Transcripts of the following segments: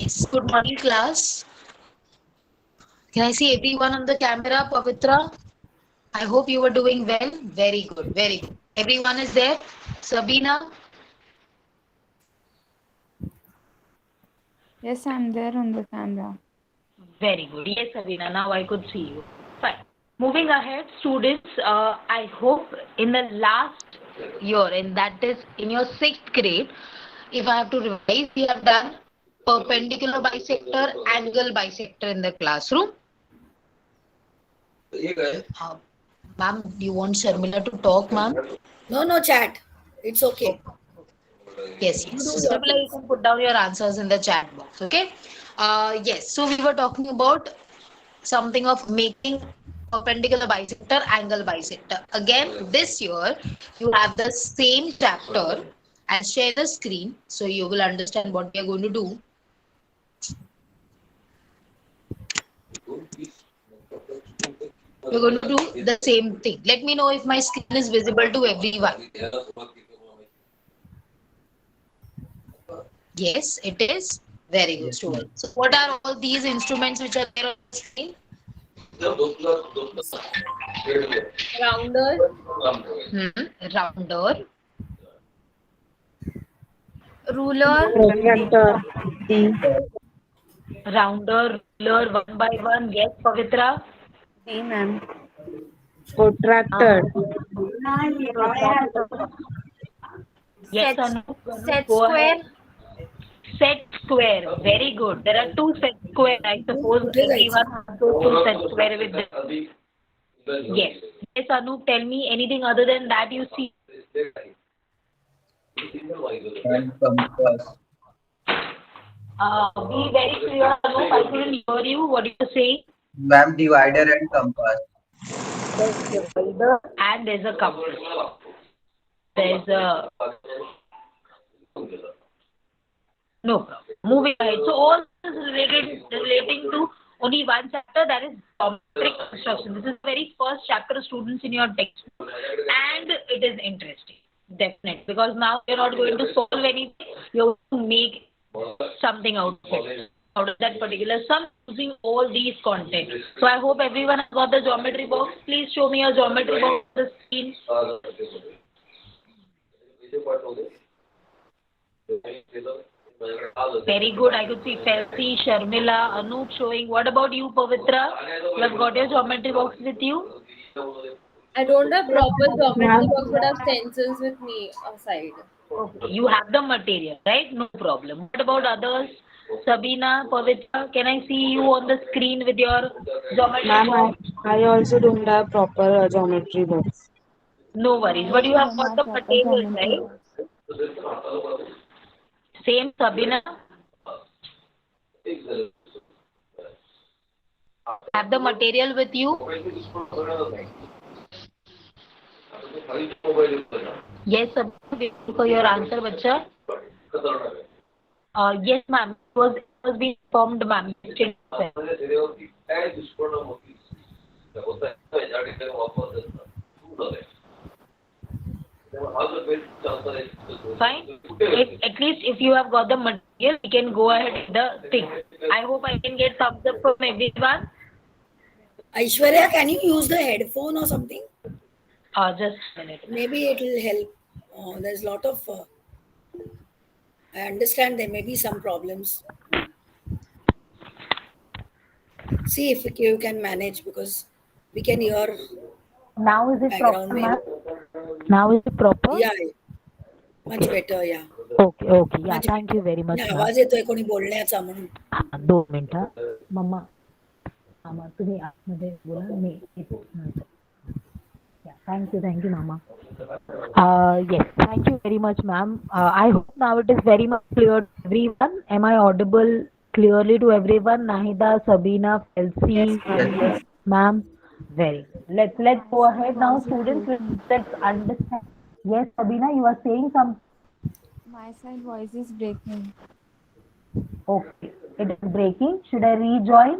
Yes. Good morning, class. Can I see everyone on the camera, Pavitra? I hope you were doing well. Very good. Very good. Everyone is there. Sabina. Yes, I'm there on the camera. Very good. Yes, Sabina. Now I could see you. Fine. Moving ahead, students. I hope in the last year, and that is in your sixth grade, if I have to revise, we have done perpendicular bisector, angle bisector in the classroom. Uh, Ma'am, do you want Sharmila to talk, ma'am? No, chat. It's okay. Yes, You yes. do So, your Sharmila, you things. can put down your answers in the chat box, okay? Yes, so we were talking about something of making perpendicular bisector, angle bisector. Again, this year, you have the same chapter and share the screen so you will understand what we are going to do. We're going to do the same thing. Let me know if my screen is visible to everyone. Yes, it is. Very good, students. So what are all these instruments which are there on the screen? Rounder, Rounder, Ruler, Protractor. D. rounder, ruler, one by one. Yes, Pavitra. D, ma'am. Protractor. Protractor. Yes, Set, Anup. set Go square, ahead. Set square. Very good. There are two set square. I suppose everyone has those two set square with them. Yes. Yes, Anup. Tell me anything other than that you see. And compass. Be very clear, Anup. I couldn't hear you. What did you say? Ma'am, divider and compass. Divider and there's a compass. There's a no problem. Moving ahead. So all this is relating to only one chapter, that is geometric construction. This is the very first chapter, students, in your textbook, and it is interesting, definitely, because now you're not going to solve anything. You're going to make something out of it, out of that particular sum, using all these content. So I hope everyone has got the geometry box. Please show me your geometry box on the screen. Very good. I could see Felsi, Sharmila, Anup showing. What about you, Pavitra? You have got your geometry box with you? I don't have proper geometry box, but I have stencils with me aside. Okay. You have the material, right? No problem. What about others? Sabina, Pavitra, can I see you on the screen with your geometry Ma'am, box? I also don't have proper geometry box. No I worries. But you also have don't got have the proper material, geometry right? box. Same, Sabina. Have the material with you? Yes, Sabina. Waiting for your answer, bacha. Yes, ma'am. It was being informed, ma'am. Still, fine. At least if you have got the material, we can go ahead with the thing. I hope I can get thumbs up from everyone. Aishwarya, can you use the headphone or something? Just a minute. Maybe it will help. There's a lot of. I understand there may be some problems. See if you can manage because we can hear Now is it proper, background. ma'am? Now is it proper? Yeah, much better. Yeah. Okay, okay. Yeah, Much thank you very much, नाही, ma'am. आवाज येतोय कोणी बोलण्याचा म्हणून. 2 मिनिटं. मम्मा, मामा तुम्ही आतमध्ये बोला मी येतो नंतर. Yeah, thank you, mama. Yes, thank you very much, ma'am. I hope now it is very much clear to everyone. Am I audible clearly to everyone? Nahida, Sabina, Felsi, Yes. ma'am. Very good. Let's go ahead now, students. Let's understand. Yes, Sabina, you are saying something. My side voice is breaking. Okay, it is breaking. Should I rejoin?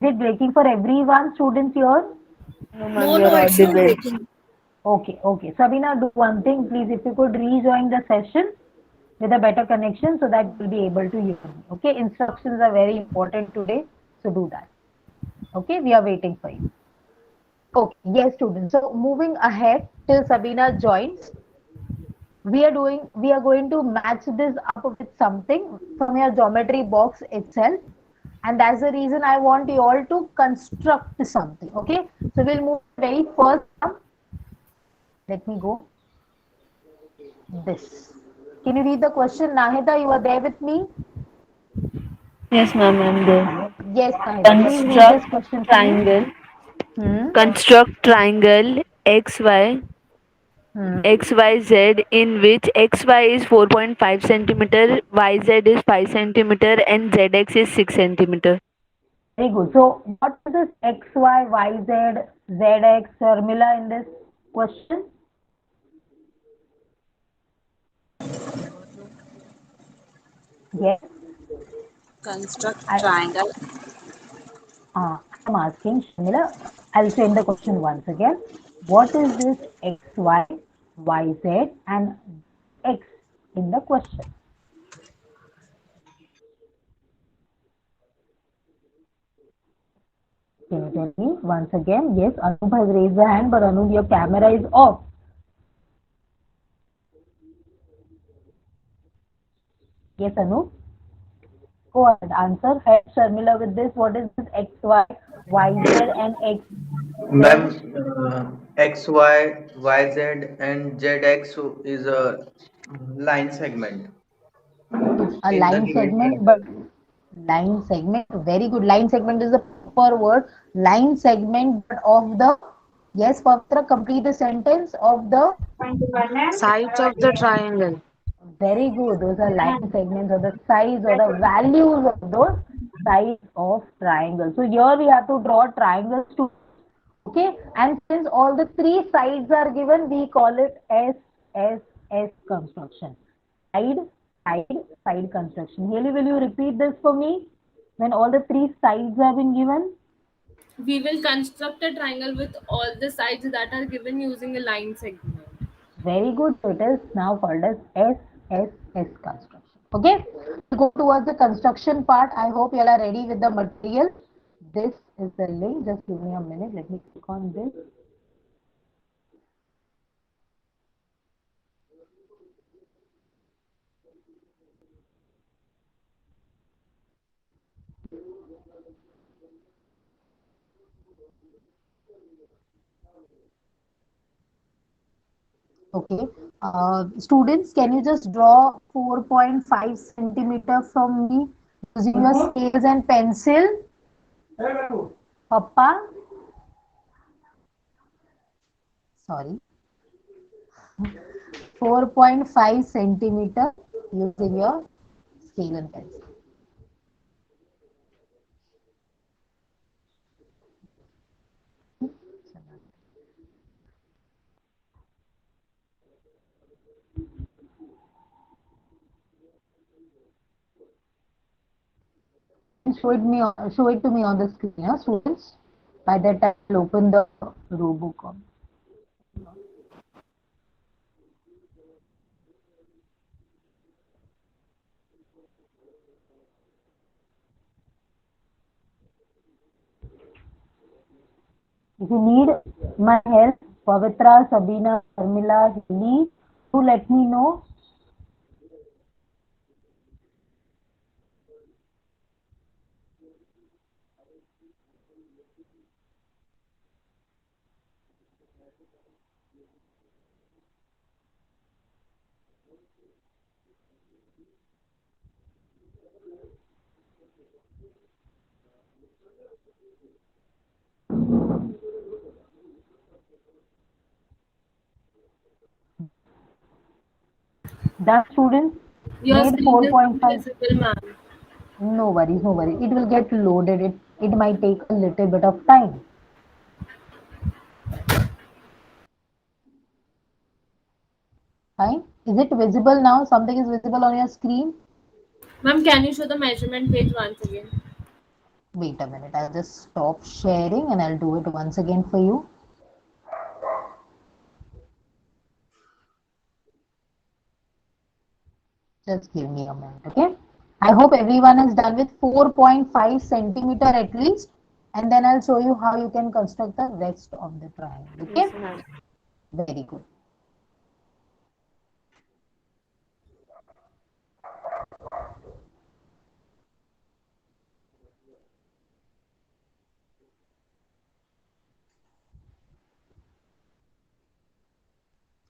Is it breaking for everyone, students here? No, it's not breaking. Okay, okay. Sabina, do one thing, please. If you could rejoin the session, with a better connection so that you'll be able to hear me. Okay, instructions are very important today, so do that. Okay, we are waiting for you. Okay, yes, students. So moving ahead till Sabina joins, we are going to match this up with something from your geometry box itself, and that's the reason I want you all to construct something. Okay, so we'll move very first up. Let me go this. Can you read the question? Nahida, you are there with me? Yes, ma'am, I'm there. Yes, Nahida, please read this Construct question for me. triangle. Hmm. Construct triangle XY Hmm. XYZ in which XY is 4.5 centimeter, YZ is 5 centimeter, and ZX is 6 centimeter. Very good. So, what is this X, Y, Y, Z, ZX formula in this question? Yes, Construct I, triangle. I'm asking Shamila. I'll frame the question once again. What is this X, Y, Y, Z, and X in the question? Can you tell me once again? Yes, Anup has raised the hand, but Anup, your camera is off. Yes, Anup. Go ahead, answer. Help Sharmila with this. What is this X, Y, Y, Z, and X, Ma'am, Z? X, Y, Y, Z, and ZX is a line segment A in the line given segment, but triangle. line segment, very good. Line segment is the proper word. Line segment, but of the, yes, Pavitra, complete the sentence of the, Sides of the triangle. very good. Those are line segments or the size or the values of those sides of triangle. So here we have to draw triangles to, okay, and since all the three sides are given, we call it S construction. Side, side, side construction. Haley, will you repeat this for me? When all the three sides have been given? We will construct a triangle with all the sides that are given using a line segment. Very good. So it is now called as S construction. Okay. We go towards the construction part. I hope you all are ready with the material. This is the link. Just give me a minute. Let me click on this. Okay. Students, can you just draw 4.5 centimeter from me using your scales and pencil? Papa? Sorry. 4.5 centimeter using your scale and pencil. Show it to me on the screen, yeah, students. By that time, I'll open the Robocom. If you need my help, Pavitra, Sabina, Sharmila, Hilly, do let me know. The students Your made screen is not 4.5. visible, ma'am. No worries, no worries. It will get loaded. It might take a little bit of time. Fine. Is it visible now? Something is visible on your screen? Ma'am, can you show the measurement page once again? Wait a minute. I'll just stop sharing and I'll do it once again for you. Just give me a minute, okay? I hope everyone is done with 4.5 centimeter at least, and then I'll show you how you can construct the rest of the triangle, okay? Yes, ma'am. Very good.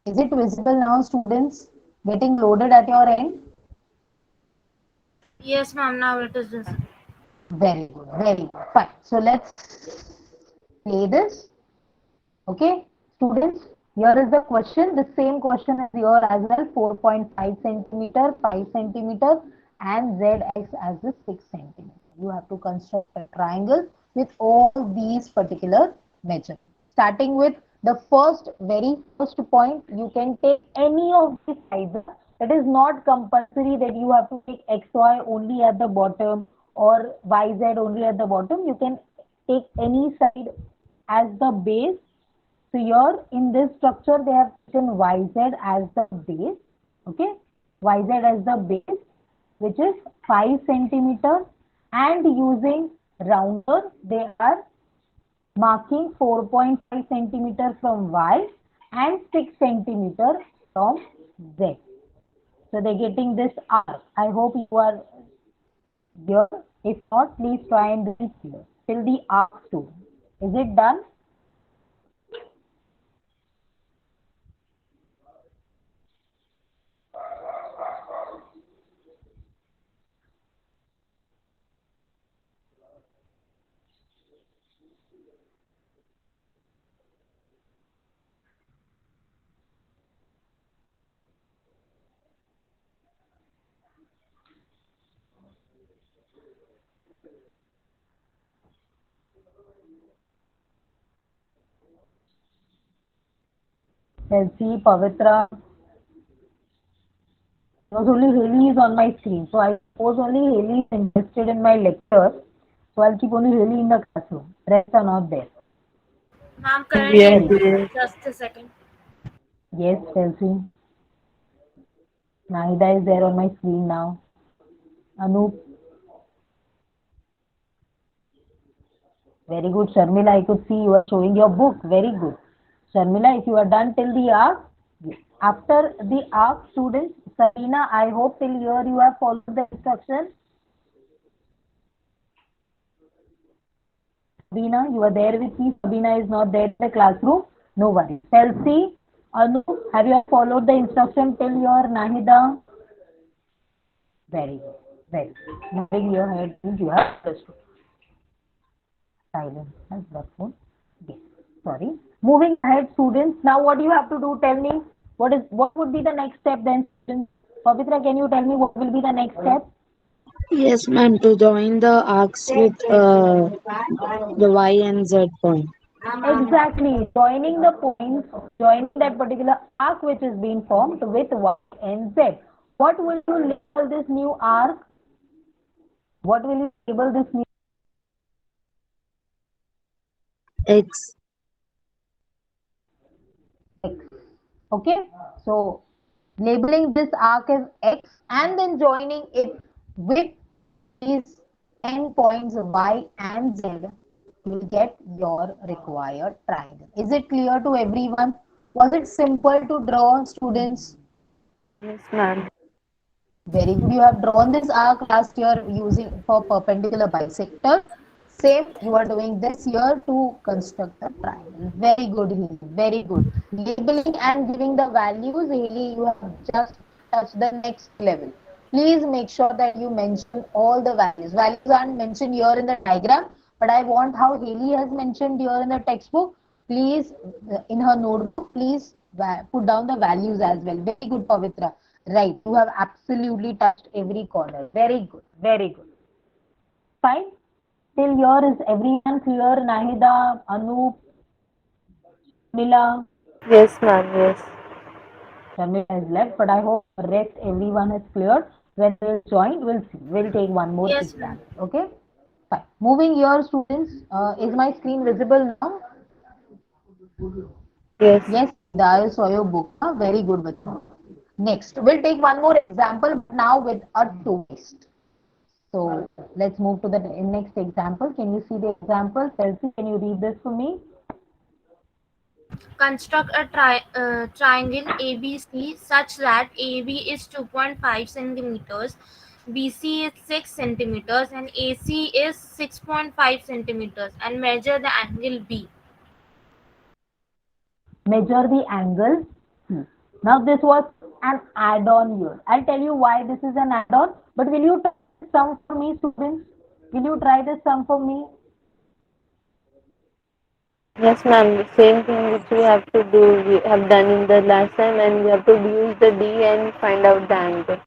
Is it visible now, students? Getting loaded at your end? Yes, ma'am. Now it is this. Very good, very good. Fine. So let's play this. Okay, students, here is the question. The same question is here as well. 4.5 centimeter, 5 centimeter, and ZX as the 6 centimeter. You have to construct a triangle with all these particular measurements. Starting with the very first point, you can take any of these sides. It is not compulsory that you have to take XY only at the bottom or YZ only at the bottom. You can take any side as the base. So here in this structure, they have taken YZ as the base. Okay, YZ as the base, which is 5 centimeter, and using rounder, they are marking 4.5 centimeter from Y and 6 centimeter from Z. So they're getting this arc. I hope you are here. If not, please try and do it here till the arc too. Is it done? Chelsea, Pavitra. Because only Haley is on my screen. So I suppose only Haley is interested in my lecture. So I'll keep only Haley in the classroom. Rest are not there. Ma'am, currently, Yes, Chelsea. yes. just a second. Yes, Chelsea. Nahida is there on my screen now. Anoop. Very good. Sharmila, I could see you are showing your book. Very good. Sharmila, if you are done till the arc, after the arc, students, Sarina, I hope till here you have followed the instructions. Sabina, you are there with me. Sabina is not there in the classroom. No worries. Chelsea, Anu, have you followed the instruction till your Nahida? Very good. Very good. Nodding your head means you have understood. Silence has that phone. Yes. Sorry. Moving ahead, students. Now what do you have to do? Tell me. What would be the next step then, students? Pavitra, can you tell me what will be the next step? Yes, ma'am. To join the arcs with the Y and Z point. Exactly. Joining the points, joining that particular arc which is being formed with Y and Z. What will you label this new arc? What will you label this new X. X? Okay. So labeling this arc as X and then joining it with these endpoints Y and Z, you will get your required triangle. Is it clear to everyone? Was it simple to draw, students? Yes, ma'am. Very good. You have drawn this arc last year using for perpendicular bisector. Same, you are doing this year to construct the triangle. Very good, Haley. Very good. Labeling and giving the values, Haley, you have just touched the next level. Please make sure that you mention all the values. Values aren't mentioned here in the diagram, but I want how Haley has mentioned here in the textbook. Please, in her notebook, please put down the values as well. Very good, Pavitra. Right, you have absolutely touched every corner. Very good, very good. Fine. Till here is everyone clear? Nahida, Anoop, Mila. Yes, ma'am. Yes. Shamila is left, but I hope the rest everyone is clear. When we'll join, we'll see. We'll take one more Yes, ma'am. example. Okay? Fine. Moving here, students. Is my screen visible now? Yes. Yes, I saw your book. Very good, Bachcha. Next, we'll take one more example now with a twist. So let's move to the next example. Can you see the example? Chelsea, can you read this for me? Construct a triangle ABC such that AB is 2.5 centimeters, BC is 6 centimeters, and AC is 6.5 centimeters, and measure the angle B. Measure the angle C. Now this was an add-on here. I'll tell you why this is an add-on, but will you try this sum for me, students? Will you try this sum for me? Yes, ma'am. The same thing which we have to do, we have done in the last time, and we have to use the D and find out the angle.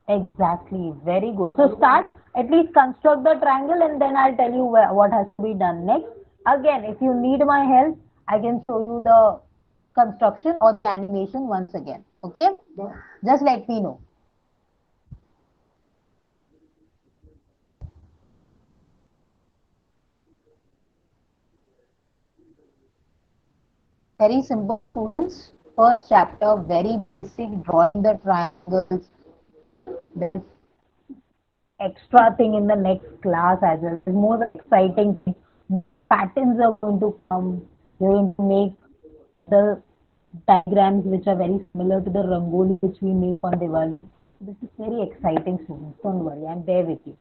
Exactly, very good. So start, at least construct the triangle, and then I'll tell you what has to be done next. Again, if you need my help, I can show you the construction or the animation once again. Okay? Just let me know. Very simple, students. First chapter, very basic, drawing the triangles. There's extra thing in the next class as well. It's more exciting thing. Patterns are going to come. You're going to make the diagrams which are very similar to the rangoli which we make on Diwali. This is very exciting, students. Don't worry, I'm there with you.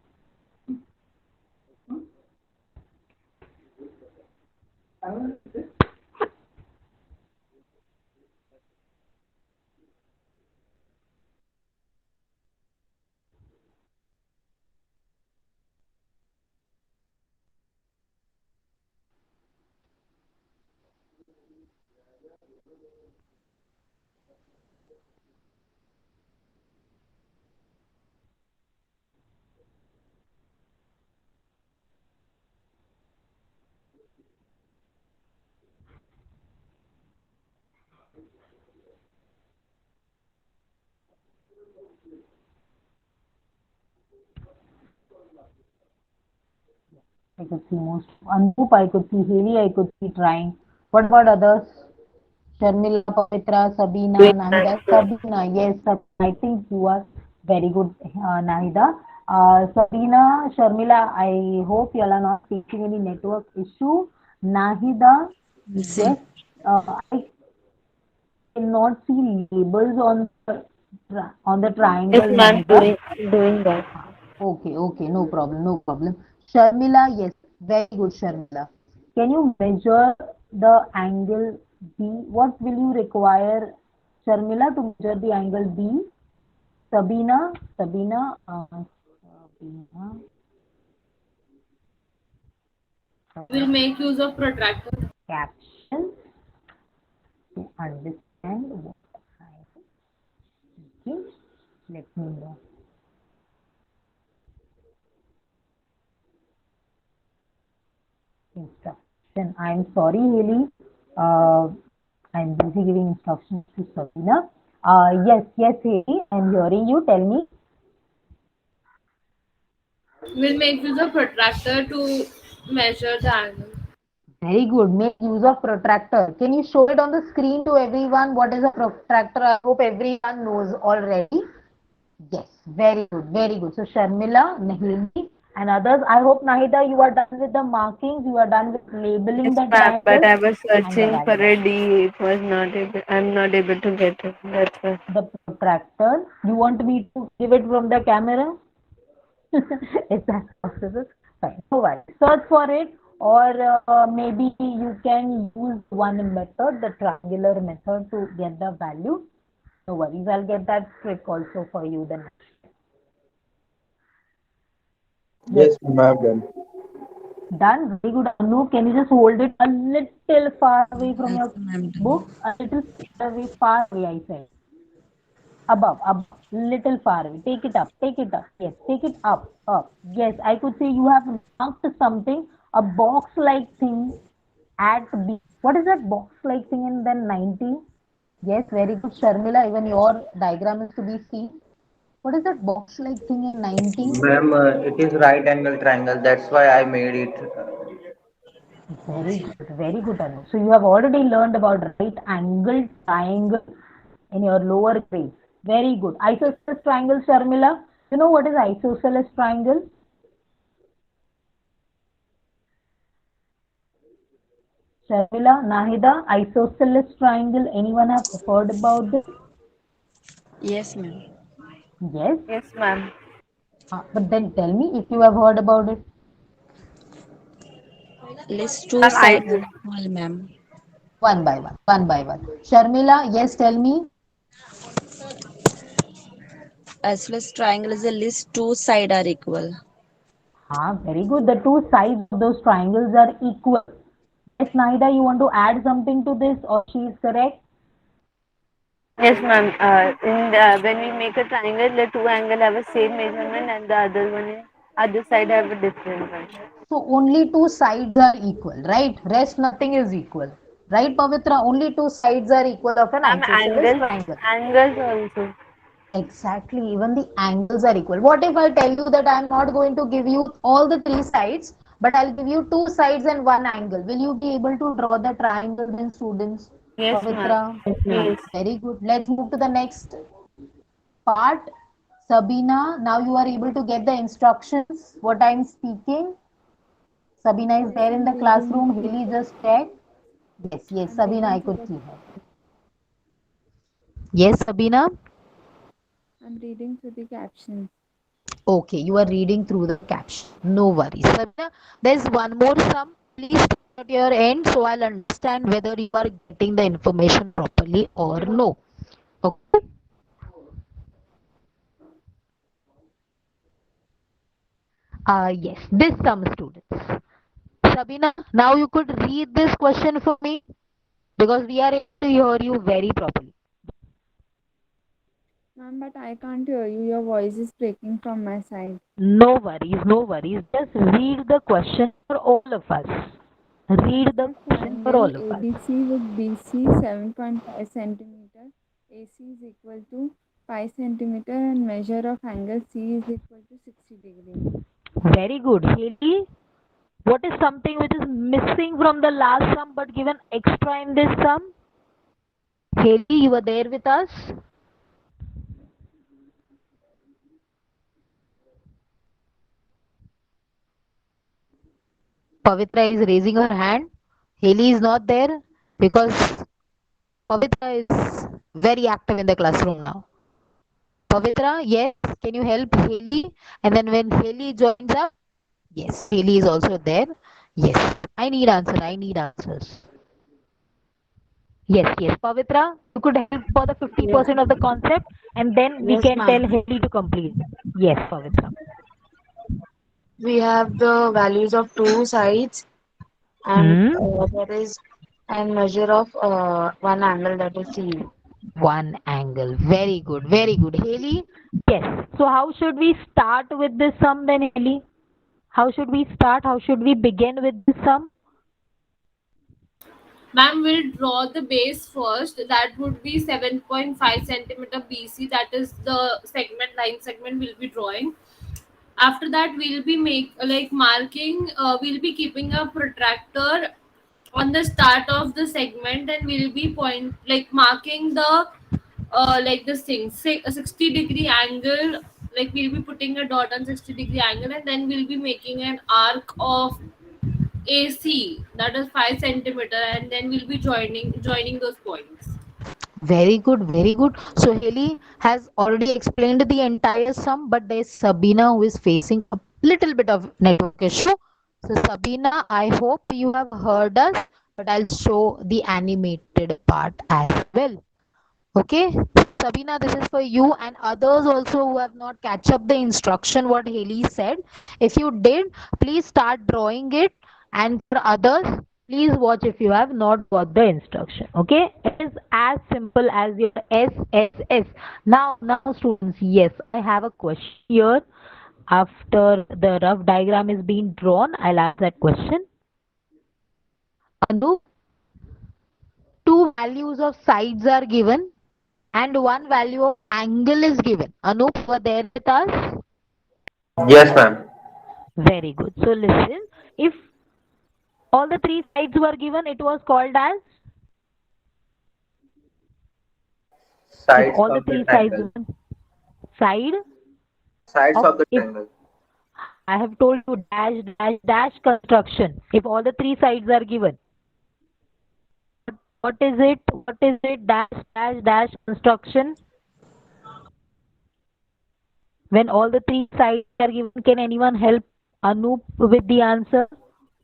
I could see most Anup, I could see Haley, I could see trying. What about others? Sharmila, Pavitra, Sabina, Doing Nahida. that. Sabina, yes, I think you are very good, Nahida. Sabina, Sharmila, I hope you all are not facing any network issue. Nahida, See. yes, I cannot see labels on the Yes, triangle, ma'am. Nahida. Doing that. Okay, okay, no problem, no problem. Sharmila, yes, very good, Sharmila. Can you measure the angle B? What will you require, Sharmila, to measure the angle B? Sabina, We'll make use of protractor. captions to understand what I okay. Let me know. Instruction. I'm sorry, Haley. Uh, I'm busy giving instructions to Sabina. Yes, Haley, I'm hearing you. Tell me. We'll make use of protractor to measure the angle. Very good. Make use of protractor. Can you show it on the screen to everyone? What is a protractor? I hope everyone knows already. Yes, very good, very good. So Sharmila, Nahili, and others. I hope Nahida, you are done with the markings. You are done with labeling Yes, the ma'am. But triangles I was and the searching for diagram. a D. It was not able. I'm not able to get it. That's why. The protractor. You want me to give it from the camera? Is that possible? Fine. No worries. Search for it, or maybe you can use one method, the triangular method, to get the value. No worries. I'll get that trick also for you then. Yes, Yes, ma'am, I have done. done. Very good, Anu. Can you just hold it a little far away from Yes, your I'm done. book? A little far away, I said. Above, little far away. Take it up, take it up. Yes, take it up. Yes, I could say you have marked something, a box-like thing at B. What is that box-like thing in then 19? Yes, very good, Sharmila. Even your diagram is to be seen. What is that box-like thing in 19? Ma'am, it is right angle triangle. That's why I made it. Very good, Anu. So you have already learned about right angle triangle in your lower grades. Very good. Isosceles triangle, Sharmila. You know what is isosceles triangle? Sharmila, Nahida, isosceles triangle. Anyone have heard about this? Yes, ma'am. Yes. Yes, ma'am. But then tell me if you have heard about it. List two Ma'am, I sides do. equal, ma'am. One by one, one by one. Sharmila, yes, tell me. Isosceles triangle is a list two sides are equal. Very good. The two sides of those triangles are equal. Yes, Nahida, you want to add something to this or she is correct? Yes, ma'am. When we make a triangle, the two angle have a same measurement, and the other one is other side have a different one. So only two sides are equal, right? Rest nothing is equal. Right, Pavitra? Only two sides are equal of an Ma'am, isosceles triangle. angles also. Exactly, even the angles are equal. What if I tell you that I am not going to give you all the three sides, but I'll give you two sides and one angle? Will you be able to draw the triangle then, students? Yes, ma'am. Pavitra? Yes. Very good. Let's move to the next part. Sabina, now you are able to get the instructions, what I am speaking. Sabina is there in the classroom. Haley just check. Yes, yes, Sabina, I could see her. Yes, Sabina. I'm reading through the caption. Okay, you are reading through the caption. No worries. Sabina, there's one more sum. Please at your end so I'll understand whether you are getting the information properly or no. Okay. Yes, this sum, students. Sabina, now you could read this question for me because we are able to hear you very properly. Ma'am, but I can't hear you. Your voice is breaking from my side. No worries, no worries. Just read the question for all of us. Read the Isosceles question for triangle all of us. ABC with BC 7.5 centimeter. AC is equal to 5 centimeter and measure of angle C is equal to 60 degree. Very good. Haley, what is something which is missing from the last sum but given extra in this sum? Haley, you were there with us? Pavitra is raising her hand. Haley is not there because Pavitra is very active in the classroom now. Pavitra, yes, can you help Haley? And then when Haley joins up, yes, Haley is also there. Yes, I need answer. I need answers. Yes, yes. Pavitra, you could help for the 50% of the concept and then we Yes, can tell ma'am. Haley to complete. Yes, Pavitra. We have the values of two sides and Hmm. there is and measure of one angle that is C. One angle. Very good. Very good. Haley? Yes. So how should we start with this sum then, Haley? How should we start? How should we begin with this sum? Ma'am, will draw the base first. That would be 7.5 centimeter BC. That is the segment, line segment we'll be drawing. After that, we'll be marking. We'll be keeping a protractor on the start of the segment, and we'll be marking the this thing, say a 60-degree angle. Like we'll be putting a dot on 60-degree angle, and then we'll be making an arc of AC, that is 5 centimeter, and then we'll be joining those points. Very good, very good. So Haley has already explained the entire sum, but there's Sabina who is facing a little bit of network issue. So Sabina, I hope you have heard us, but I'll show the animated part as well. Okay, Sabina, this is for you and others also who have not catch up the instruction what Haley said. If you did, please start drawing it, and for others, please watch if you have not got the instruction. Okay, it is as simple as your SSS. Now, students, yes, I have a question here. After the rough diagram is being drawn, I'll ask that question. Anu, two values of sides are given and one value of angle is given. Anup, were there with us? Yes, ma'am. Very good. So listen, if all the three sides were given, it was called as If Sides all the of the three sides triangle. side Sides of, of the if triangle. I have told you dash dash dash construction, if all the three sides are given, what is it? What is it? Dash dash dash construction. When all the three sides are given, can anyone help Anup with the answer?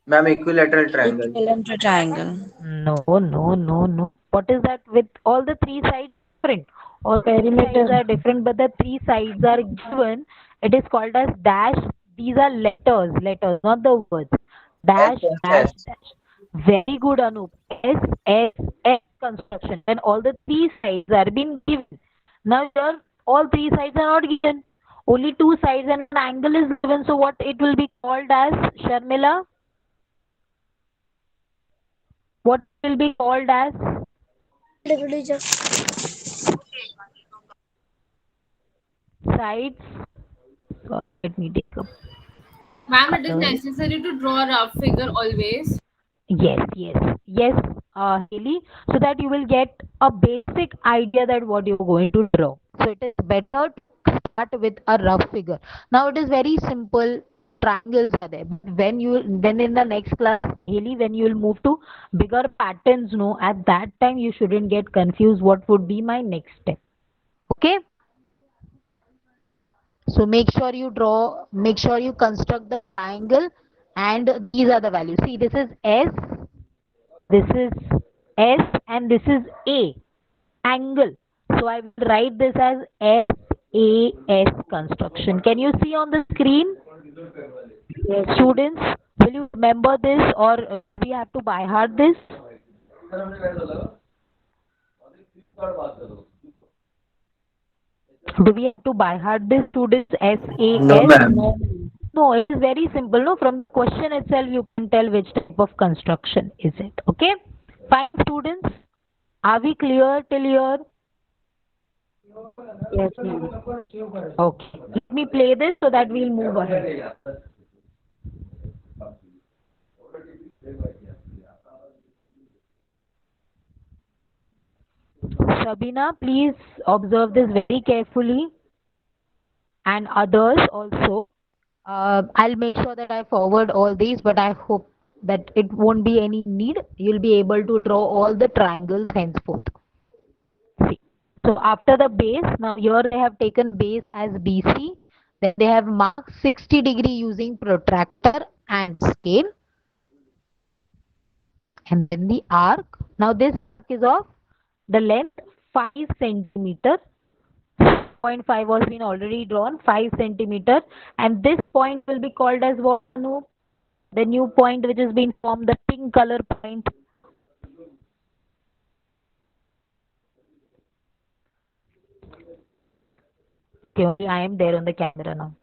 Ma'am, equilateral triangle. Equivalent triangle. No, no, no, no. What is that with all the three sides different? All the three sides are different, but the three sides are given. It is called as dash. These are letters, not the words. S, Dash, S, dash, S. dash. Very good, Anup. S, S, S construction. When all the three sides are being given. Now here, all three sides are not given. Only two sides and an angle is given. So what it will be called as, Sharmila? What will be called as? Sides. So let me take up Ma'am, it is color. necessary to draw a rough figure always. Yes, Haley, so that you will get a basic idea that what you're going to draw. So it is better to start with a rough figure. Now it is very simple. Triangles are there. When in the next class, Haley, when you will move to bigger patterns, no, at that time you shouldn't get confused. What would be my next step? Okay. So make sure you construct the triangle, and these are the values. See, this is S, this is S, and this is A, angle. So I will write this as SAS construction. Can you see on the screen? Students, will you remember this, or we have to by heart this? Do we have to by heart this, students? No, SAS? ma'am. No, it is very simple. No, from the question itself, you can tell which type of construction is it. Okay? Fine, students. Are we clear till here? Yes, ma'am. Okay. Let me play this so that we'll move ahead. Sabina, please observe this very carefully, and others also. I'll make sure that I forward all these, but I hope that it won't be any need. You'll be able to draw all the triangles henceforth. See. So after the base, now here they have taken base as BC. Then they have marked 60° using protractor and scale. And then the arc. Now this arc is of the length 5 centimeter. 0.5 was been already drawn, 5 centimeter, and this point will be called as what? The new point which has been formed, the pink color point. Okay, only I am there on the camera now.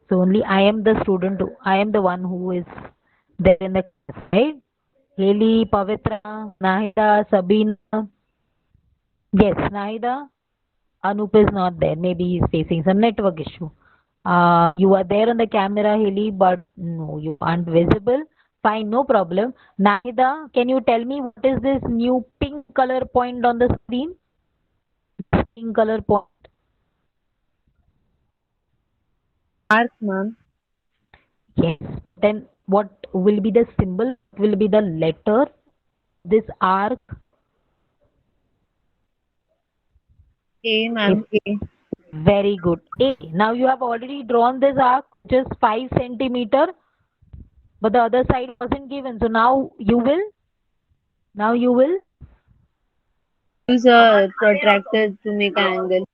So only I am the student. I am the one who is there in the class, right? Haley, Pavitra, Nahida, Sabina. Yes, Nahida. Anup is not there. Maybe he is facing some network issue. You are there on the camera, Haley, but no, you aren't visible. Fine, no problem. Nahida, can you tell me what is this new pink color point on the screen? Pink color point. Arc, ma'am. Yes. Then what will be the symbol? What will be the letter? This arc. A, ma'am. A. Very good. A. Now you have already drawn this arc, just 5 centimeter, but the other side wasn't given. So now you will. Use a protractor to make an angle.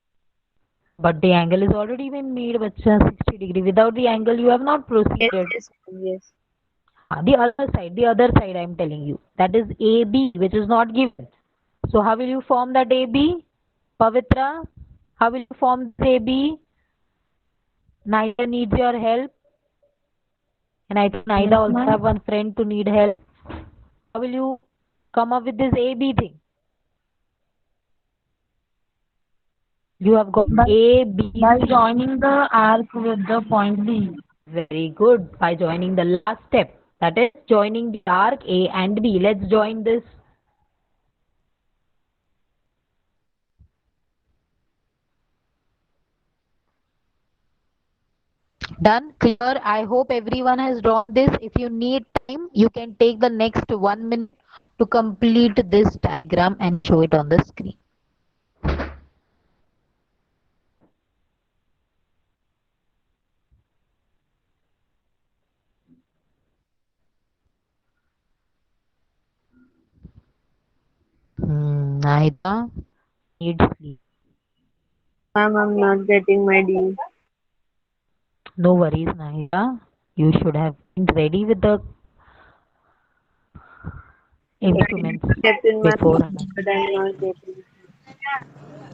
But the angle is already been made, bacha, 60°. Without the angle, you have not Yes, proceeded. yes, ma'am, yes. The other side I am telling you. That is AB, which is not given. So how will you form that AB? Pavitra, how will you form this AB? Naida needs your help. And I think Naida also have one friend to need help. How will you come up with this AB thing? You have got A, B, By C. joining the arc with the point B. Very good. By joining the last step. That is joining the arc A and B. Let's join this. Done? Clear? I hope everyone has drawn this. If you need time, you can take the next 1 minute to complete this diagram and show it on the screen. Naida, need sleep. Ma'am, I'm not getting my D. No worries, Naida. You should have been ready with the instruments Getting my before. but I'm not getting.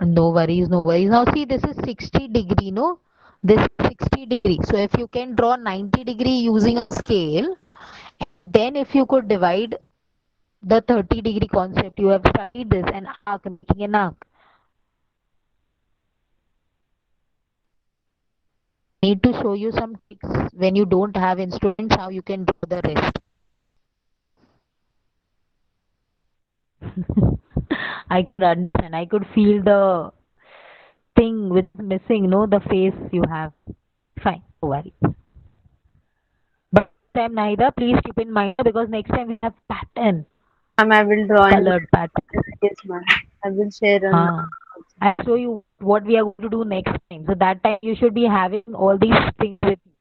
No worries, no worries. Now see, this is 60 degree, no? This is 60 degree. So if you can draw 90 degree using a scale, then if you could divide the 30-degree concept, you have studied this, an arc, making an arc. Need to show you some tricks when you don't have instruments, how you can do the rest. I could understand. I could feel the thing with missing, no, the face you have. Fine, no worries. But this time, Naida, please keep in mind because next time we have pattern, Ma'am, I will draw in. colored pattern. Yes, ma'am. I will share on. I'll show you what we are going to do next time. So that time you should be having all these things with you.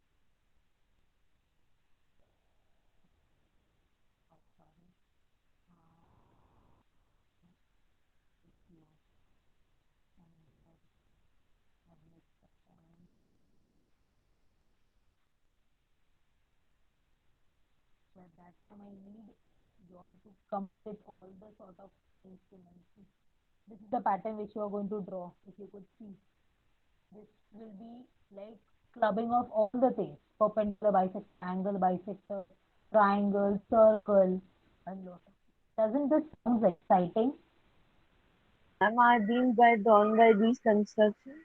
So at that time I need you all to complete all the sort of instruments. This is the pattern which you are going to draw. If you could see, this will be like clubbing of all the things: perpendicular, bisector, angle, bisector, triangle, circle, and lot of. Doesn't this sound exciting? Ma'am, are these by drawn by these constructions?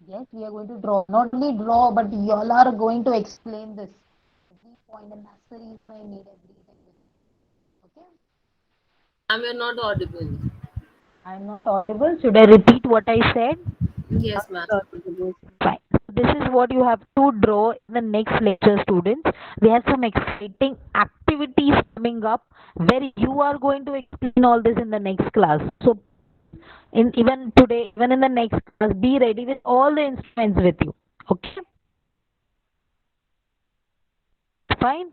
Yes, we are going to draw. Not only draw, but you all are going to explain this. Every point, and that's the reason I need everything with you. Okay? You're not audible. I'm not audible. Should I repeat what I said? Yes, ma'am. Fine. This is what you have to draw in the next lecture, students. We have some exciting activities coming up where you are going to explain all this in the next class. So, even today, even in the next class, be ready with all the instruments with you. Okay? Fine.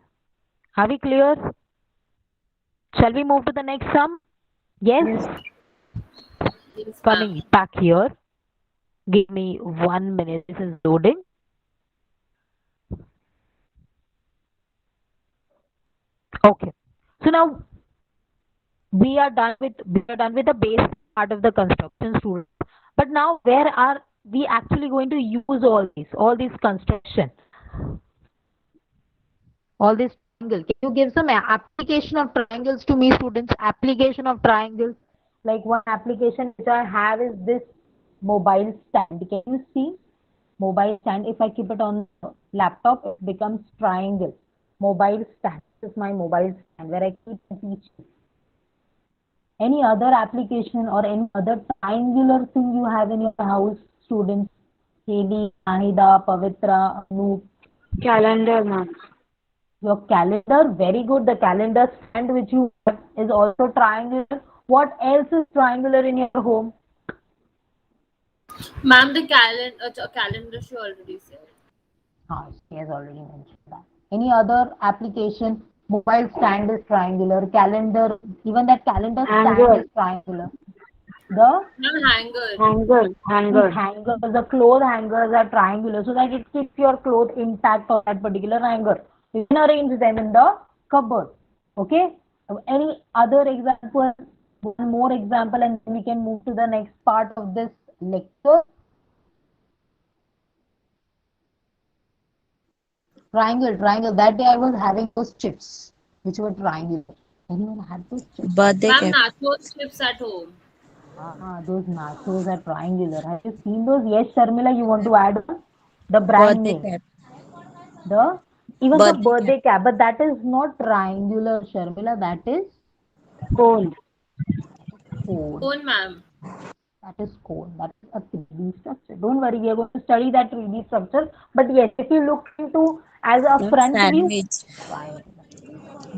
Are we clear? Shall we move to the next sum? Yes? Yes, Coming back here. Give me 1 minute. This is loading. Okay. So now we are done with the base part of the construction, students. But now where are we actually going to use all these construction? All this triangle. Can you give some application of triangles to me, students? Application of triangles. Like one application which I have is this mobile stand. Can you see? Mobile stand. If I keep it on the laptop, it becomes triangle. Mobile stand. This is my mobile stand where I keep the teaching. Any other application or any other triangular thing you have in your house, students? Haley, Anida, Pavitra, Anoop. Calendar, ma'am. Your calendar, very good. The calendar stand which you have is also triangular. What else is triangular in your home? Ma'am, the calendar she already said. She has already mentioned that. Any other application? Mobile stand is triangular. Calendar, even that calendar stand is triangular. The Hanger. the clothes hangers are triangular so that it keeps your clothes intact on that particular hanger. You can arrange them in the cupboard. Okay? Any other example? One more example and then we can move to the next part of this lecture. Triangle. That day I was having those chips which were triangular. Anyone had those chips? Birthday Ma'am, cake. nacho chips at home. Those nachos are triangular. Have you seen those? Yes, Sharmila, you want to add on? The brand Birthday name. cap. Even Birthday the birthday cap, but that is not triangular, Sharmila. That is Cone. cone. Phone, ma'am. That is cone. That is a 3D structure. Don't worry, we are going to study that 3D structure. But yes, if you look into as a The front view, sandwich. fine.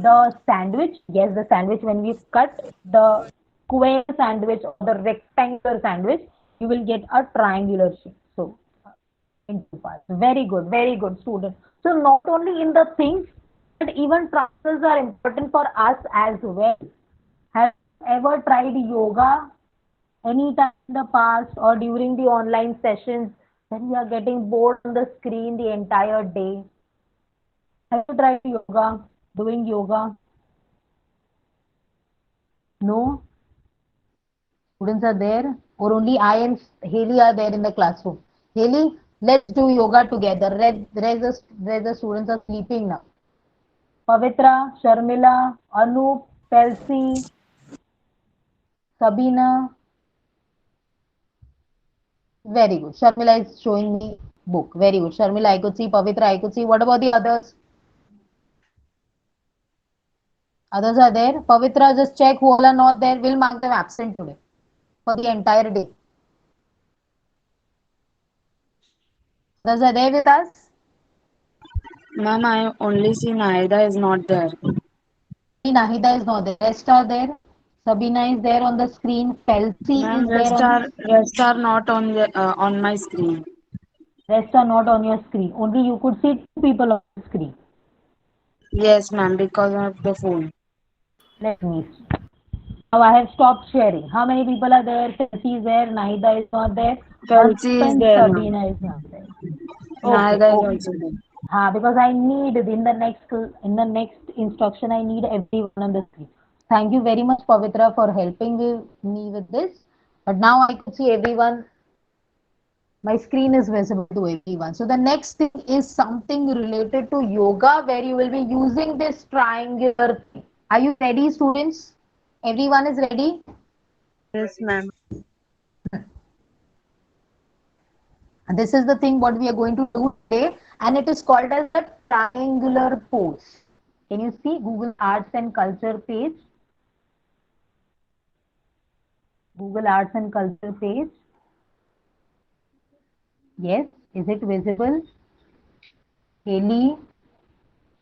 The sandwich, yes, the sandwich, when we cut the square sandwich or the rectangular sandwich, you will get a triangular shape. So, in two parts. Very good, student. So, not only in the things, but even triangles are important for us as well. Have you ever tried yoga any time in the past or during the online sessions when you are getting bored on the screen the entire day? Have you tried yoga, doing yoga? No? Students are there, or only I and Haley are there in the classroom? Haley, let's do yoga together. Rest the students are sleeping now. Pavitra, Sharmila, Anup, Kelsey, Sabina. Very good. Sharmila is showing me book. Very good. Sharmila, I could see. Pavitra, I could see. What about the others? Others are there. Pavitra, just check who all are not there. We'll mark them absent today for the entire day. Others are there with us? Ma'am, I only see Naida is not there. Nahida is not there. Rest are there. Sabina is there on the screen. Pelsi Ma'am, is there on the rest are not on my screen. rest are not on your screen. Only you could see two people on the screen. Yes, ma'am, because of the phone. Let me see. Now I have stopped sharing. How many people are there? Pelsi is there. Nahida is not there. Anup Kelsey is and there, ma'am. Sabina is not there. Okay, Naida is okay. also there. Because I need in the next instruction I need everyone on the screen. Thank you very much, Pavitra, for helping me with this. But now I could see everyone. My screen is visible to everyone. So the next thing is something related to yoga where you will be using this triangular thing. Are you ready, students? Everyone is ready? Yes, ma'am. And this is the thing what we are going to do today, and it is called as the triangular pose. Can you see Google Arts and Culture page? Google Arts and Culture page. Yes, is it visible? Haley,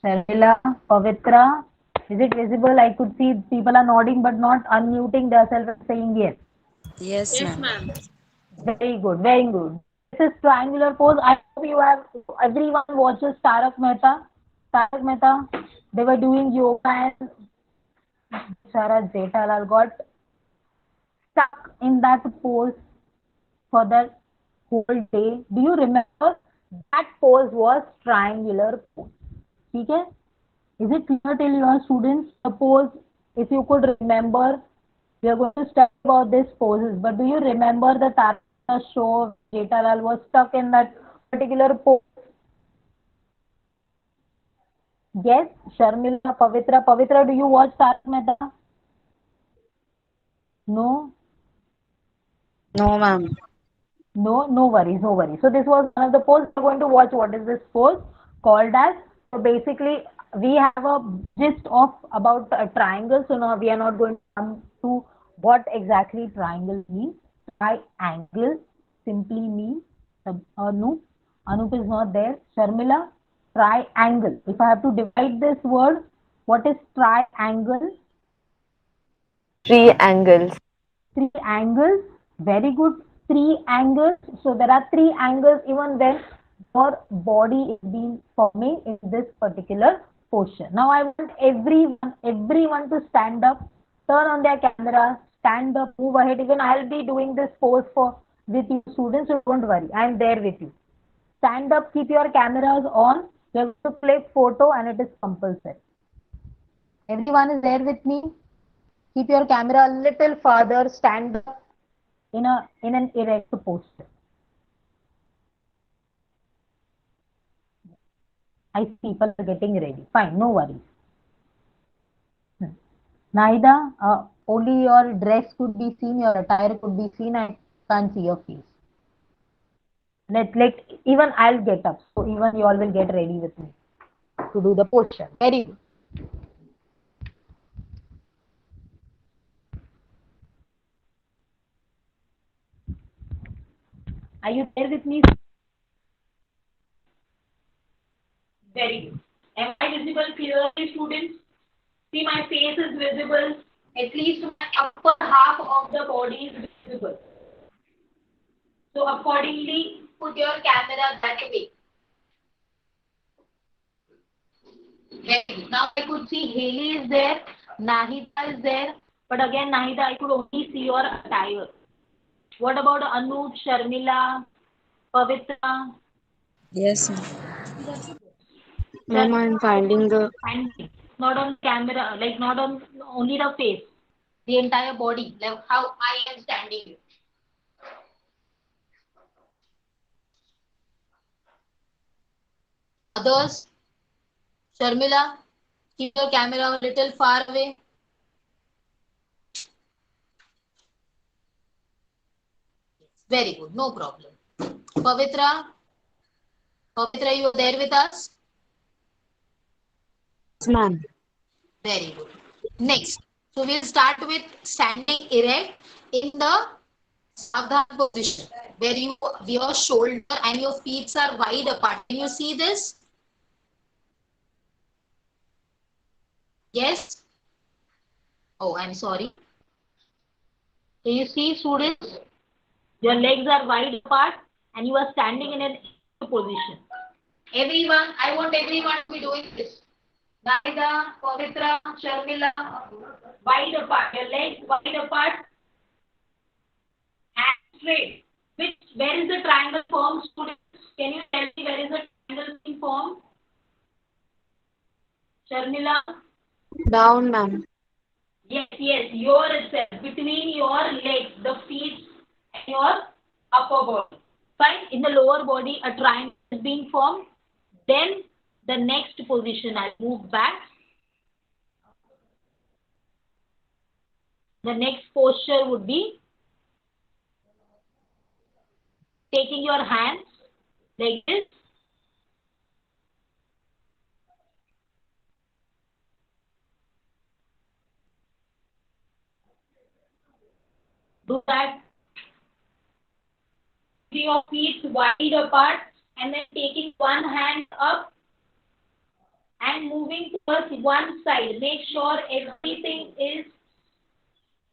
Sharmila, Pavitra, is it visible? I could see people are nodding but not unmuting themselves and saying yes. Yes, Yes, ma'am. ma'am. Very good, very good. This is triangular pose. I hope you have everyone watches Tarak Mehta. Tarak Mehta, they were doing yoga and Sarah Jethalal got stuck in that pose for the whole day. Do you remember that pose was triangular pose? Okay? Is it clear till your students? Suppose if you could remember, we are going to study about these poses. But do you remember the Tarak show? Jethalal was stuck in that particular pose. Yes, Sharmila, Pavitra. Pavitra, do you watch Tarak Mehta? No? No, ma'am. No, no worries, no worries. So this was one of the pose. We're going to watch what is this pose called as. So basically, we have a gist of about a triangle. So now we are not going to come to what exactly triangle means. Triangle simply means Anup. Anup is not there. Sharmila, triangle. If I have to divide this word, what is triangle? Three angles. Three angles. Very good. Three angles. So there are three angles even when your body is being forming in this particular posture. Now I want everyone to stand up, turn on their camera, stand up, move ahead. Even I'll be doing this pose for with you students, so don't worry. I'm there with you. Stand up, keep your cameras on. We're going to play photo and it is compulsory. Everyone is there with me? Keep your camera a little farther, stand up in an erect posture. I see people are getting ready. Fine, no worries. Naida, only your dress could be seen, your attire could be seen. I can't see your face. Let even I'll get up. So even you all will get ready with me to do the posture. Very good. Are you there with me? Very good. Am I visible clearly, students? See, my face is visible. At least my upper half of the body is visible. So accordingly, put your camera that way. Very good. Now I could see Haley is there, Nahida is there, but again Nahida I could only see your attire. What about Anup, Sharmila, Pavitra? Yes, ma'am. Ma'am, I'm finding the. Standing, not on camera, like not on only the face, the entire body, like how I am standing here. Others, Sharmila, keep your camera a little far away. Very good, no problem. Pavitra, Pavitra, you are there with us? Yes, ma'am. Very good. Next, so we'll start with standing erect in the Savdhan position, where your shoulder and your feet are wide apart. Can you see this? Yes? Oh, I'm sorry. Can you see, students? Your legs are wide apart and you are standing in an position. Everyone, I want everyone to be doing this. Nahida, Pavitra, Sharmila, wide apart. Your legs wide apart and straight. Where is the triangle formed, students? Can you tell me where is the triangle being formed? Sharmila? Down, ma'am. Yes, your itself, between your legs, the feet and your upper body. Fine, in the lower body, a triangle is being formed. Then the next position, I'll move back. The next posture would be taking your hands like this. Do that. Your feet wide apart and then taking one hand up and moving towards one side. Make sure everything is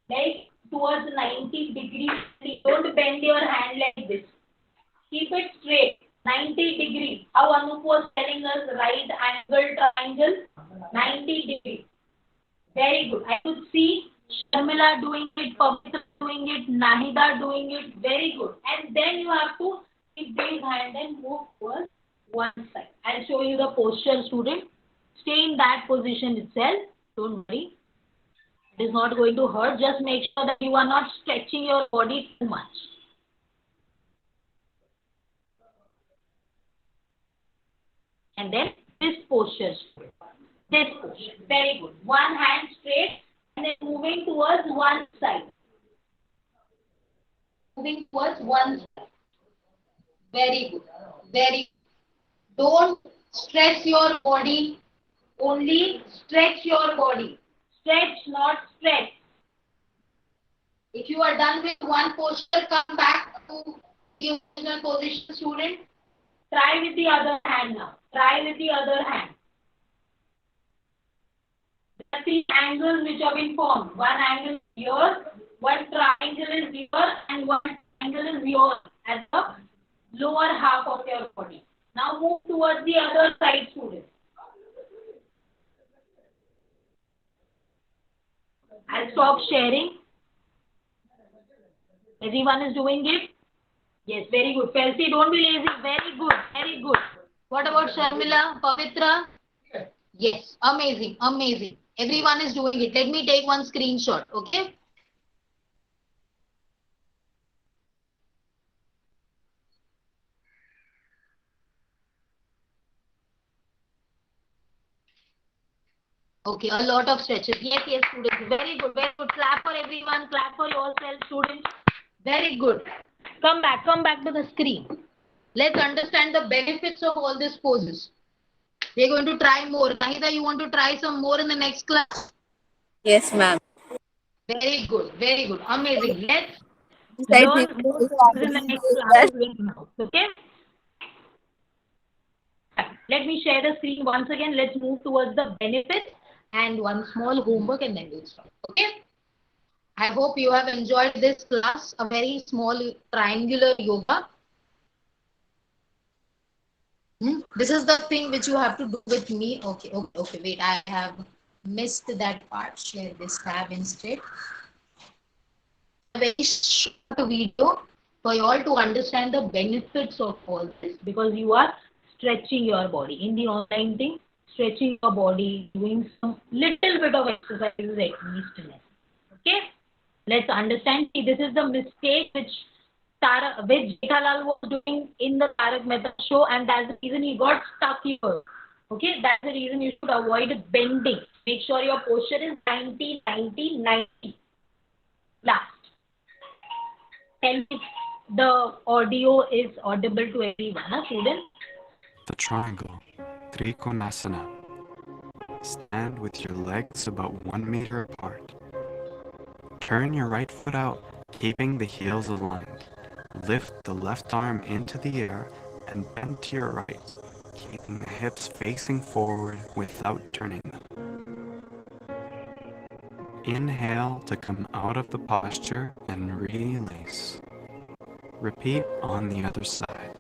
like towards 90 degrees. Don't bend your hand like this. Keep it straight. 90 degrees. How Anup was telling us, right angle triangle. 90 degrees. Very good. I could see Sharmila doing it, Pavitra doing it, Nahida doing it. Very good. And then you have to keep these hand and move towards one side. I'll show you the posture, student. Stay in that position itself. Don't worry. It is not going to hurt. Just make sure that you are not stretching your body too much. And then this posture. This posture. Very good. One hand straight and then moving towards one side. Moving towards one side. Very good. Very good. Don't stretch your body. Only stretch your body. Stretch, not stretch. If you are done with one posture, come back to the original position, student. Try with the other hand now. Try with the other hand. There are three angles which have been formed. One angle is here, one triangle is here, and one triangle is here at the lower half of your body. Now move towards the other side, students. I'll stop sharing. Everyone is doing it? Yes, very good. Felsi, don't be lazy. Very good. Very good. What about Sharmila, Pavitra? Yes, amazing. Amazing. Everyone is doing it. Let me take one screenshot, okay? Okay, a lot of stretches. Yes, students. Very good. Very good. Clap for everyone. Clap for yourself, students. Very good. Come back to the screen. Let's understand the benefits of all these poses. We're going to try more. Nahida, you want to try some more in the next class? Yes, ma'am. Very good. Very good. Amazing. Let's learn more things in the next classes will come out. Okay? Let me share the screen once again. Let's move towards the benefits and one small homework and then we'll start. Okay? I hope you have enjoyed this class, a very small triangular yoga. This is the thing which you have to do with me. Okay, wait, I have missed that part. Share this tab instead. A very short video for you all to understand the benefits of all this, because you are stretching your body. In the online thing, stretching your body, doing some little bit of exercises at least. Okay? Let's understand. See, this is the mistake which Jethalal was doing in the Tarak Mehta show, and that's the reason he got stuck here. Okay, that's the reason you should avoid bending. Make sure your posture is 90, 90, 90. Last. Tell me the audio is audible to everyone, huh, students? The triangle, Trikonasana. Stand with your legs about 1 meter apart. Turn your right foot out, keeping the heels aligned. Lift the left arm into the air and bend to your right, keeping the hips facing forward without turning them. Inhale to come out of the posture and release. Repeat on the other side.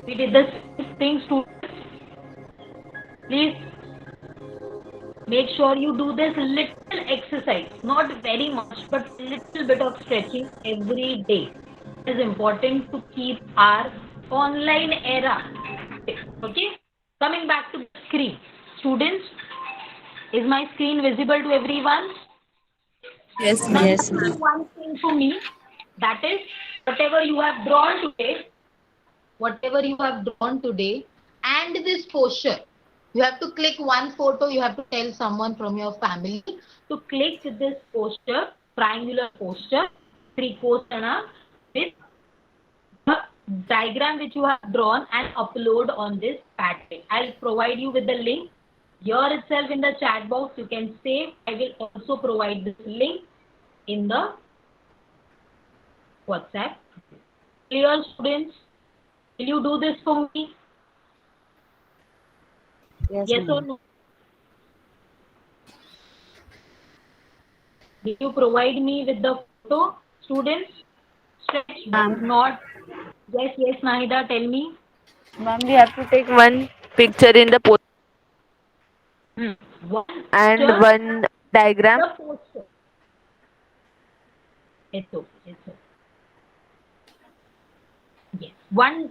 We did the same thing, students. Please make sure you do this little exercise, not very much, but a little bit of stretching every day. It is important to keep our online era. Okay? Coming back to the screen. Students, is my screen visible to everyone? Yes, Now, ma'am. Yes, do ma'am. one thing for me, that is, whatever you have drawn today, and this posture, you have to click one photo. You have to tell someone from your family to click this posture, triangular posture, Trikosana, with the diagram which you have drawn and upload on this pattern. I'll provide you with the link here itself in the chat box. You can save. I will also provide this link in the WhatsApp. Clear, students? Will you do this for me? Yes or no? Will you provide me with the photo, students? Stretch, but not. Yes, Nahida, tell me. Ma'am, we have to take one picture in the post One and picture, one diagram. the posture. It's okay. Yes. One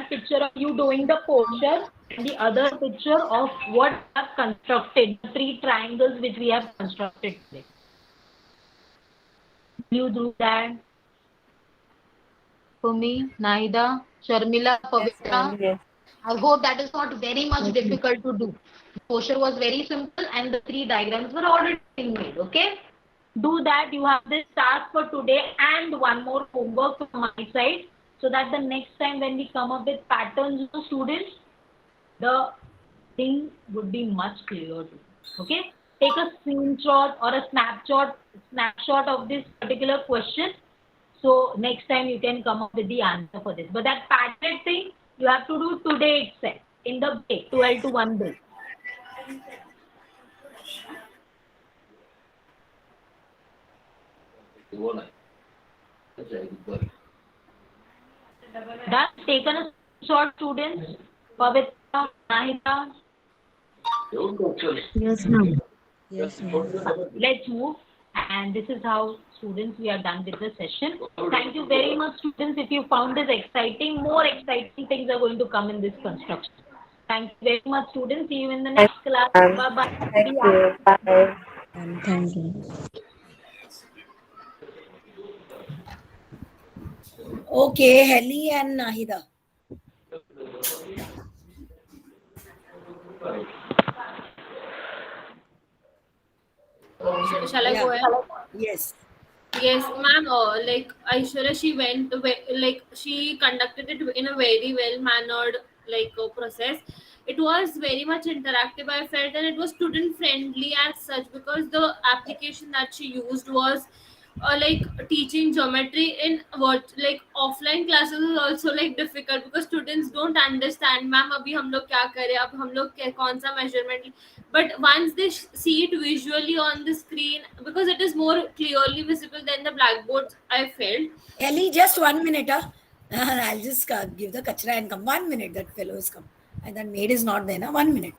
picture of you doing the posture, and the other picture of what we have constructed, the 3 triangles which we have constructed today. Will you do that for me, Nahida, Sharmila, Pavitra? Yes. I hope that is not very much difficult to do. The posture was very simple and the 3 diagrams were already made. Okay? Do that. You have this task for today and one more homework from my side, so that the next time when we come up with patterns to students, the thing would be much clearer to you. Okay? Take a screenshot or a snapshot of this particular question. So next time you can come up with the answer for this. But that pattern thing you have to do today itself, in the day, 12 to 1 day. Done. Taken a short, students. Pavitra, Nahida. Yes, ma'am. Yes, ma'am. Let's move. And this is how, students, we are done with the session. Thank you very much, students. If you found this exciting, more exciting things are going to come in this construction. Thank you very much, students. See you in the next class. Bye-bye. Thank you. Bye. Thank you. Okay, Heli and Nahida. Shall I go ahead? Yes. Yes, ma'am. Like Aishwarya, she like she conducted it in a very well mannered process. It was very much interactive, I felt, and it was student friendly as such because the application that she used was like teaching geometry in what like offline classes is also like difficult because students don't understand, ma'am अभी हम लोग क्या करें, अब हम लोग कौन सा measurement, but once they see it visually on the screen, because it is more clearly visible than the blackboards, I felt. Ellie, just 1 minute. I'll just give the kachra and come. 1 minute, that fellow has come. And that maid is not there, na? 1 minute.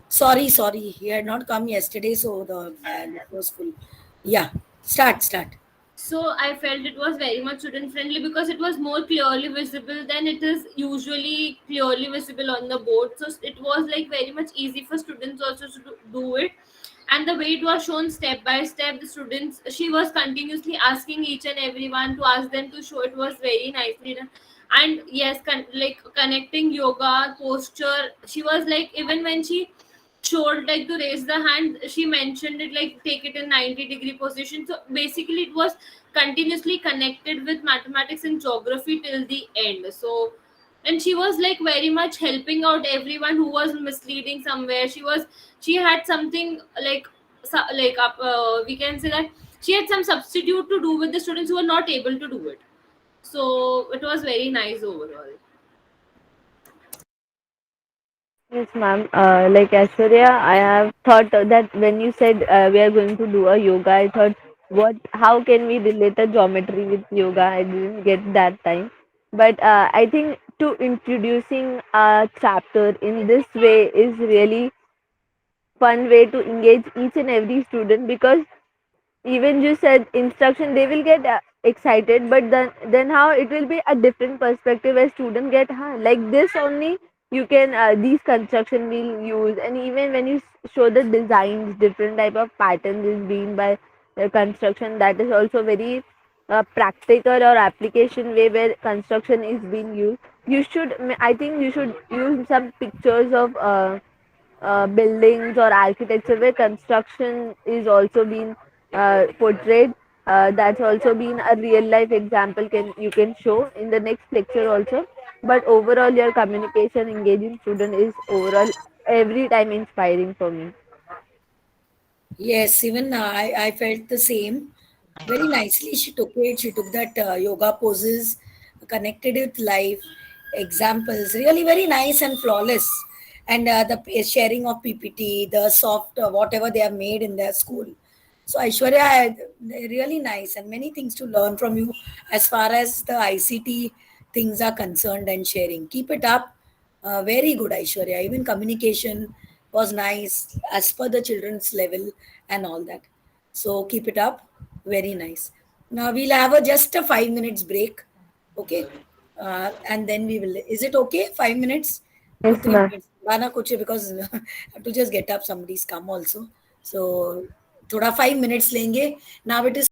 Sorry. He had not come yesterday, so the it was full. Yeah, start. So I felt it was very much student friendly because it was more clearly visible than it is usually clearly visible on the board. So it was like very much easy for students also to do it. And the way it was shown step by step, the students, she was continuously asking each and everyone to ask them to show. It was very nicely done. And yes, like connecting yoga posture, she was like, even when she showed like to raise the hand, she mentioned it like take it in 90-degree position. So basically it was continuously connected with mathematics and geography till the end. So, and she was like very much helping out everyone who was misleading somewhere. She had something like we can say that she had some substitute to do with the students who were not able to do it. So it was very nice overall. Yes, ma'am. Like Aishwarya, I have thought that when you said we are going to do a yoga, I thought, how can we relate a geometry with yoga? I didn't get that time. But I think to introducing a chapter in this way is really fun way to engage each and every student, because even you said instruction, they will get excited, but then how it will be a different perspective where student get, huh, like this only you can these construction will use. And even when you show the designs, different type of patterns is being by the construction, that is also very practical or application way where construction is being used. I think you should use some pictures of buildings or architecture where construction is also being portrayed. That's also been a real life example you can show in the next lecture also. But overall, your communication engaging student is overall every time inspiring for me. Yes, even I felt the same. Very nicely she took it. She took that yoga poses, connected it with life, examples. Really very nice and flawless. And the sharing of PPT, the soft whatever they have made in their school. So Aishwarya, really nice and many things to learn from you as far as the ICT things are concerned and sharing. Keep it up. Very good, Aishwarya. Even communication was nice as per the children's level and all that. So keep it up. Very nice. Now we'll have just a 5 minutes break. Okay. And then we will. Is it okay? 5 minutes? Yes, 3 ma'am. minutes. Bana kuch because I have to just get up. Somebody's come also. So, thoda 5 minutes lenge. Now it is